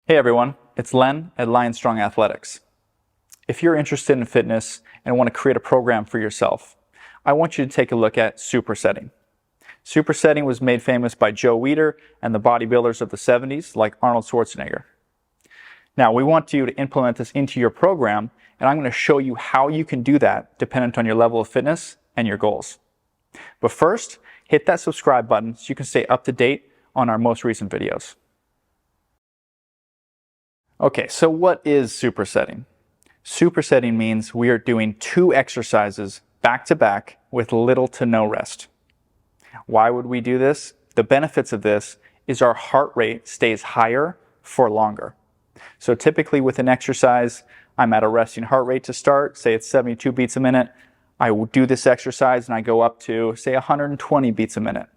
Hey everyone, it's Len at Lion Strong Athletics. If you're interested in fitness and want to create a program for yourself, I want you to take a look at supersetting. Supersetting was made famous by Joe Weider and the bodybuilders of the 70s like Arnold Schwarzenegger. Now we want you to implement this into your program, and I'm going to show you how you can do that dependent on your level of fitness and your goals. But first, hit that subscribe button so you can stay up to date on our most recent videos. Okay, so what is supersetting? Supersetting means we are doing 2 exercises back to back with little to no rest. Why would we do this? The benefits of this is our heart rate stays higher for longer. So typically with an exercise, I'm at a resting heart rate to start, say it's 72 beats a minute. I will do this exercise and I go up to, say, 120 beats a minute.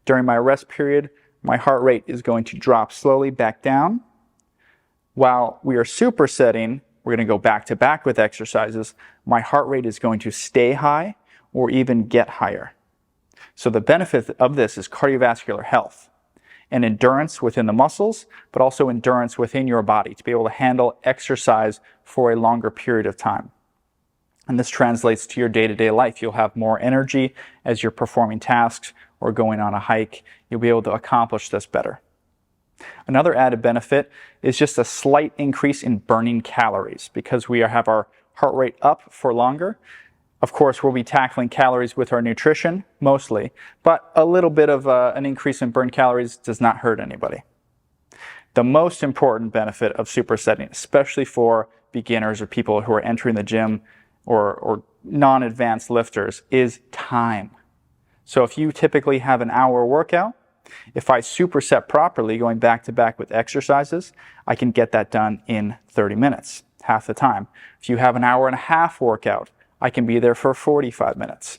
During my rest period, my heart rate is going to drop slowly back down. While we are supersetting, we're going to go back to back with exercises, my heart rate is going to stay high or even get higher. So the benefit of this is cardiovascular health and endurance within the muscles, but also endurance within your body to be able to handle exercise for a longer period of time. And this translates to your day-to-day life. You'll have more energy as you're performing tasks or going on a hike. You'll be able to accomplish this better. Another added benefit is just a slight increase in burning calories because we have our heart rate up for longer. Of course, we'll be tackling calories with our nutrition mostly, but a little bit of an increase in burned calories does not hurt anybody. The most important benefit of supersetting, especially for beginners or people who are entering the gym or non-advanced lifters, is time. So if you typically have an hour workout, if I superset properly, going back to back with exercises, I can get that done in 30 minutes, half the time. If you have an hour and a half workout, I can be there for 45 minutes,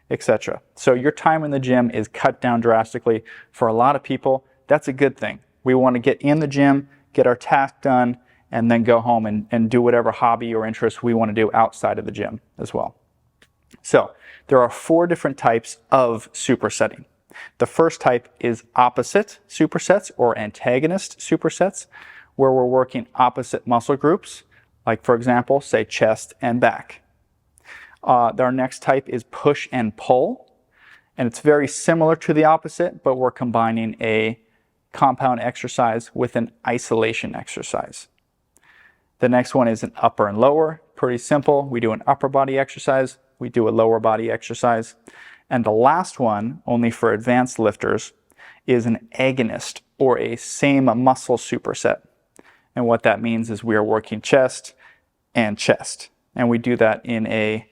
etc. So your time in the gym is cut down drastically. For a lot of people, that's a good thing. We want to get in the gym, get our task done, and then go home and do whatever hobby or interest we want to do outside of the gym as well. So there are 4 different types of supersetting. The first type is opposite supersets or antagonist supersets, where we're working opposite muscle groups, like for example, say chest and back. Our next type is push and pull, and it's very similar to the opposite, but we're combining a compound exercise with an isolation exercise. The next one is an upper and lower, pretty simple. We do an upper body exercise, we do a lower body exercise. And the last one, only for advanced lifters, is an agonist or a same muscle superset. And what that means is we are working chest and chest. And we do that in a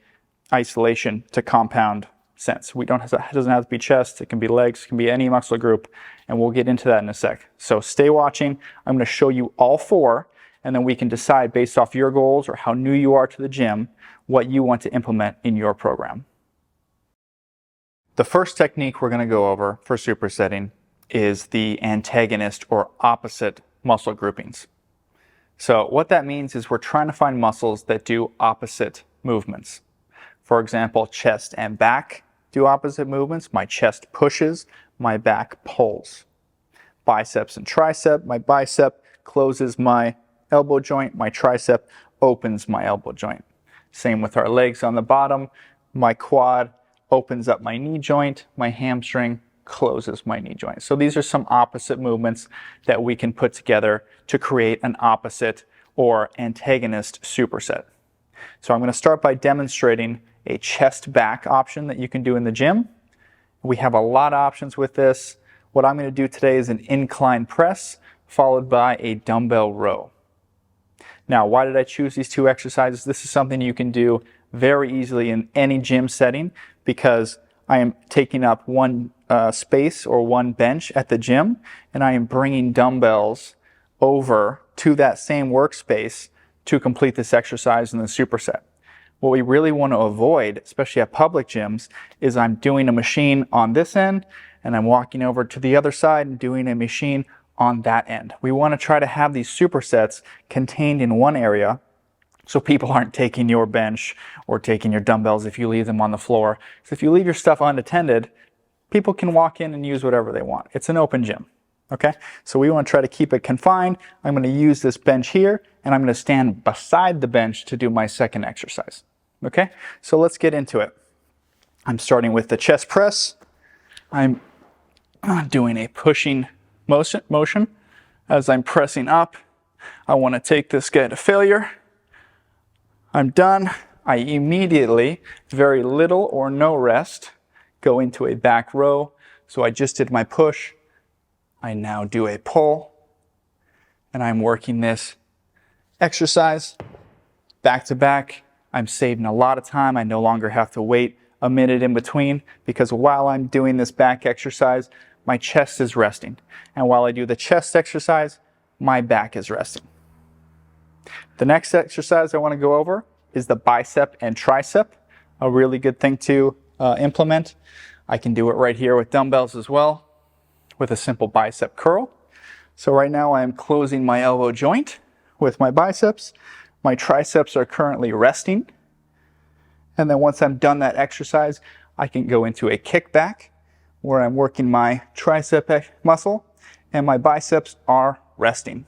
isolation to compound sense. It doesn't have to be chest, it can be legs, it can be any muscle group, and we'll get into that in a sec. So stay watching. I'm going to show you all 4, and then we can decide based off your goals or how new you are to the gym what you want to implement in your program. The first technique we're going to go over for supersetting is the antagonist or opposite muscle groupings. So what that means is we're trying to find muscles that do opposite movements. For example, chest and back do opposite movements. My chest pushes, my back pulls. Biceps and tricep, my bicep closes my elbow joint, my tricep opens my elbow joint. Same with our legs on the bottom, my quad opens up my knee joint, my hamstring closes my knee joint. So these are some opposite movements that we can put together to create an opposite or antagonist superset. So I'm going to start by demonstrating a chest back option that you can do in the gym. We have a lot of options with this. What I'm going to do today is an incline press followed by a dumbbell row. Now, why did I choose these 2 exercises? This is something you can do very easily in any gym setting because I am taking up one space or one bench at the gym, and I am bringing dumbbells over to that same workspace to complete this exercise in the superset. What we really want to avoid, especially at public gyms, is I'm doing a machine on this end and I'm walking over to the other side and doing a machine on that end. We want to try to have these supersets contained in one area so people aren't taking your bench or taking your dumbbells if you leave them on the floor. So if you leave your stuff unattended, people can walk in and use whatever they want. It's an open gym. Okay, so we want to try to keep it confined. I'm going to use this bench here, and I'm going to stand beside the bench to do my second exercise. Okay, so let's get into it. I'm starting with the chest press. I'm doing a pushing motion. As I'm pressing up, I want to take this guy to failure. I'm done. I immediately, very little or no rest, go into a back row. So I just did my push. I now do a pull, and I'm working this exercise back to back. I'm saving a lot of time. I no longer have to wait a minute in between, because while I'm doing this back exercise, my chest is resting. And while I do the chest exercise, my back is resting. The next exercise I want to go over is the bicep and tricep, a really good thing to implement. I can do it right here with dumbbells as well, with a simple bicep curl. So right now I am closing my elbow joint with my biceps. My triceps are currently resting. And then once I'm done that exercise, I can go into a kickback where I'm working my tricep muscle and my biceps are resting.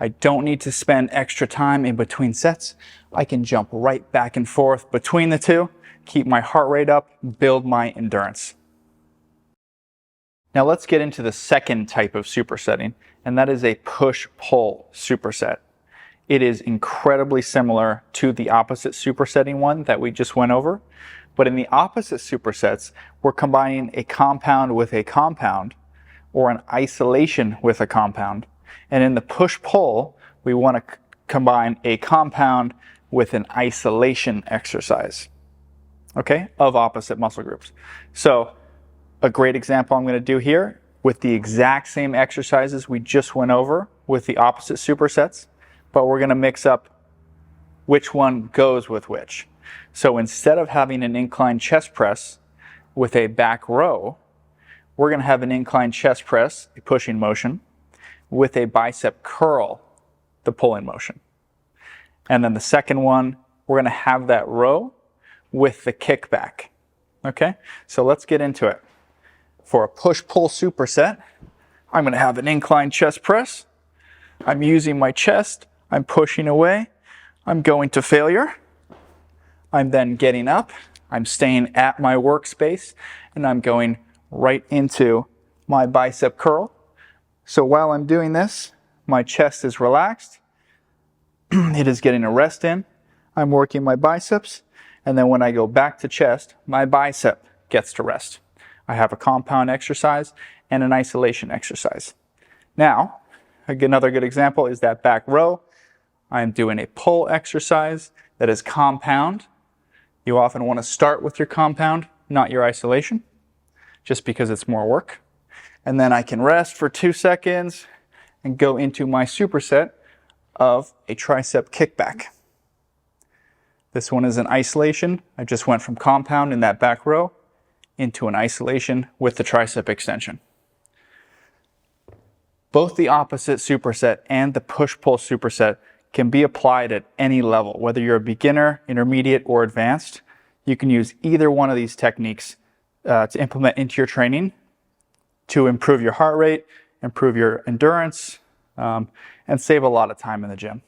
I don't need to spend extra time in between sets. I can jump right back and forth between the two, keep my heart rate up, build my endurance. Now let's get into the second type of supersetting, and that is a push-pull superset. It is incredibly similar to the opposite supersetting one that we just went over, but in the opposite supersets, we're combining a compound with a compound, or an isolation with a compound. And in the push-pull, we want to combine a compound with an isolation exercise, okay, of opposite muscle groups. So a great example I'm going to do here with the exact same exercises we just went over with the opposite supersets, but we're going to mix up which one goes with which. So instead of having an incline chest press with a back row, we're going to have an incline chest press, a pushing motion, with a bicep curl, the pulling motion. And then the second one, we're going to have that row with the kickback. Okay, so let's get into it. For a push-pull superset, I'm going to have an incline chest press. I'm using my chest. I'm pushing away. I'm going to failure. I'm then getting up. I'm staying at my workspace, and I'm going right into my bicep curl. So while I'm doing this, my chest is relaxed. It is getting a rest in. I'm working my biceps, and then when I go back to chest, my bicep gets to rest. I have a compound exercise and an isolation exercise. Now, another good example is that back row. I'm doing a pull exercise that is compound. You often want to start with your compound, not your isolation, just because it's more work. And then I can rest for 2 seconds and go into my superset of a tricep kickback. This one is an isolation. I just went from compound in that back row into an isolation with the tricep extension. Both the opposite superset and the push-pull superset can be applied at any level, whether you're a beginner, intermediate, or advanced. You can use either one of these techniques to implement into your training to improve your heart rate, improve your endurance, and save a lot of time in the gym.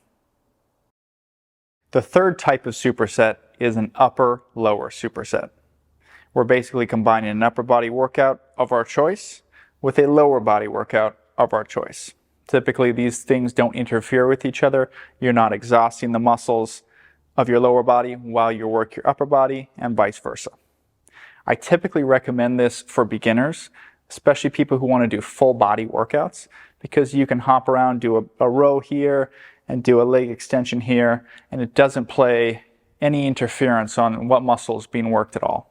The third type of superset is an upper-lower superset. We're basically combining an upper body workout of our choice with a lower body workout of our choice. Typically, these things don't interfere with each other. You're not exhausting the muscles of your lower body while you work your upper body, and vice versa. I typically recommend this for beginners, especially people who want to do full body workouts, because you can hop around, do a row here, and do a leg extension here, and it doesn't play any interference on what muscle is being worked at all.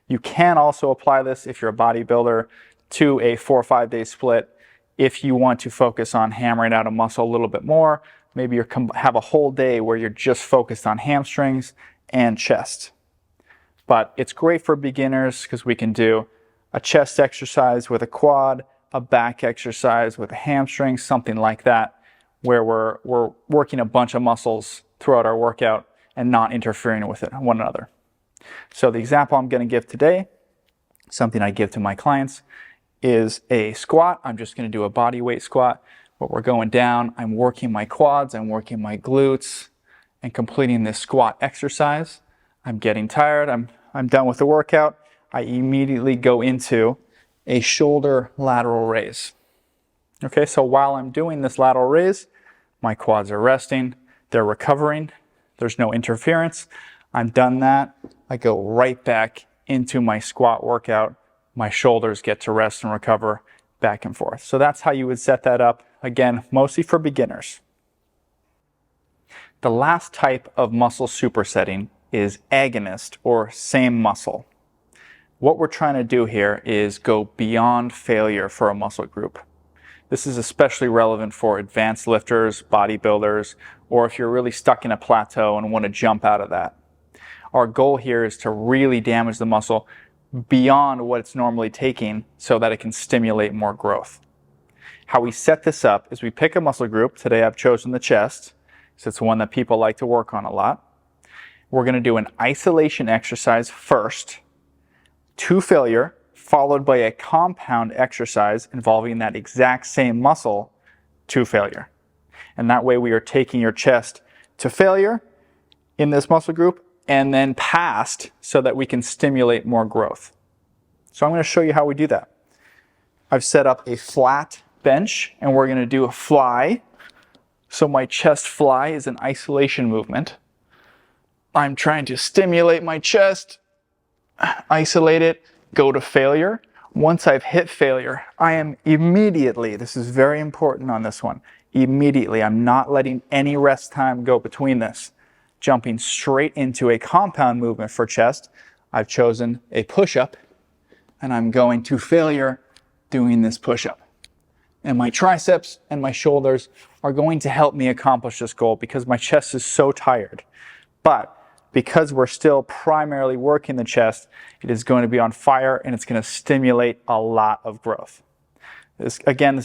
You can also apply this if you're a bodybuilder to a 4 or 5 day split. If you want to focus on hammering out a muscle a little bit more, maybe you have a whole day where you're just focused on hamstrings and chest. But it's great for beginners because we can do a chest exercise with a quad, a back exercise with a hamstring, something like that, where we're working a bunch of muscles throughout our workout and not interfering with one another. So the example I'm going to give today, something I give to my clients, is a squat. I'm just going to do a body weight squat, but we're going down. I'm working my quads, I'm working my glutes, and completing this squat exercise. I'm getting tired, I'm done with the workout. I immediately go into a shoulder lateral raise. Okay, so while I'm doing this lateral raise, my quads are resting, they're recovering, there's no interference. I'm done that, I go right back into my squat workout. My shoulders get to rest and recover, back and forth. So that's how you would set that up. Again, mostly for beginners. The last type of muscle supersetting is agonist, or same muscle. What we're trying to do here is go beyond failure for a muscle group. This is especially relevant for advanced lifters, bodybuilders, or if you're really stuck in a plateau and want to jump out of that. Our goal here is to really damage the muscle beyond what it's normally taking so that it can stimulate more growth. How we set this up is we pick a muscle group. Today I've chosen the chest, so it's one that people like to work on a lot. We're going to do an isolation exercise first to failure, followed by a compound exercise involving that exact same muscle to failure. And that way we are taking your chest to failure in this muscle group and then past so that we can stimulate more growth. So I'm going to show you how we do that. I've set up a flat bench and we're going to do a fly. So my chest fly is an isolation movement. I'm trying to stimulate my chest, isolate it, go to failure. Once I've hit failure, I am immediately, this is very important on this one, immediately, I'm not letting any rest time go between this. Jumping straight into a compound movement for chest. I've chosen a push-up and I'm going to failure doing this push-up. And my triceps and my shoulders are going to help me accomplish this goal because my chest is so tired. But because we're still primarily working the chest, it is going to be on fire and it's going to stimulate a lot of growth. This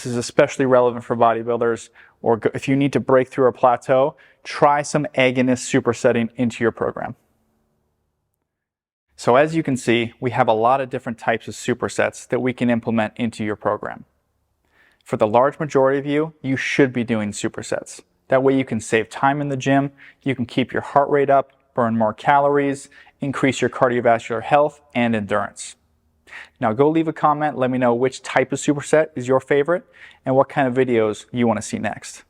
is especially relevant for bodybuilders, or if you need to break through a plateau, try some agonist supersetting into your program. So as you can see, we have a lot of different types of supersets that we can implement into your program. For the large majority of you, you should be doing supersets. That way you can save time in the gym, you can keep your heart rate up, burn more calories, increase your cardiovascular health and endurance. Now go leave a comment, let me know which type of superset is your favorite and what kind of videos you want to see next.